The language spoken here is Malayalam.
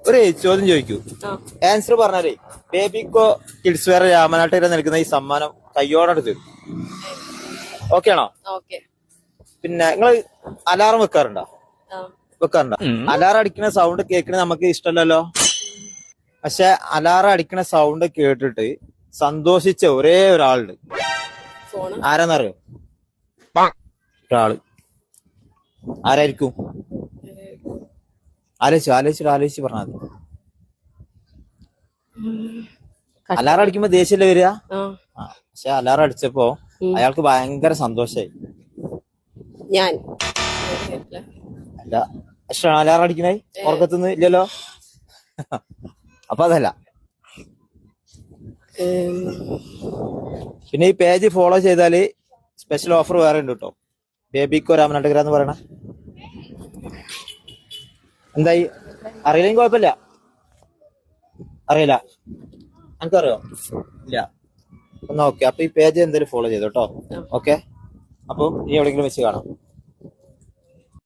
ഒരു ചോദ്യം ചോദിക്കൂ, ആൻസർ പറഞ്ഞാലേ ബേബിക്കോ കിഡ്സ് വെയർ രാമനാട്ടുകര നൽകുന്ന ഈ സമ്മാനം കയ്യോടെ തരും. ഓക്കെ ആണോ? പിന്നെ നിങ്ങള് അലാറം വെക്കാറുണ്ടോ? അലാറം അടിക്കുന്ന സൗണ്ട് കേൾക്കണ നമുക്ക് ഇഷ്ടമല്ലല്ലോ. പക്ഷെ അലാറം അടിക്കുന്ന സൗണ്ട് കേട്ടിട്ട് സന്തോഷിച്ച ഒരേ ഒരാളുണ്ട്. ആരാന്നറിയോ? ഒരാള്. ആരായിരിക്കും? ആലോചിച്ച് പറഞ്ഞാൽ മതി. അലാറം അടിക്കുമ്പോ ദേഷ്യല്ലേ വരിക? പക്ഷെ അലാറം അടിച്ചപ്പോ അയാൾക്ക് ഭയങ്കര സന്തോഷായി. അല്ല, പക്ഷെ അലാറം അടിക്കണേ ഉറക്കത്തുനിന്ന് ഇല്ലല്ലോ. അപ്പൊ അതല്ല. പിന്നെ ഈ പേജ് ഫോളോ ചെയ്താല് സ്പെഷ്യൽ ഓഫർ വേറെ ഉണ്ട് കേട്ടോ. ബേബിക്കോ രാമനാട്ടുകര എന്ന് പറയണ. എന്തായി? അറിയില്ലെങ്കിൽ കുഴപ്പമില്ല. അറിയില്ല? എനിക്കറിയോ? ഇല്ല. എന്നാ ഓക്കെ. അപ്പൊ ഈ പേജ് എന്തായാലും ഫോളോ ചെയ്തോ കേട്ടോ. ഓക്കെ. അപ്പൊ ഇനി എവിടെയെങ്കിലും വെച്ച് കാണാം.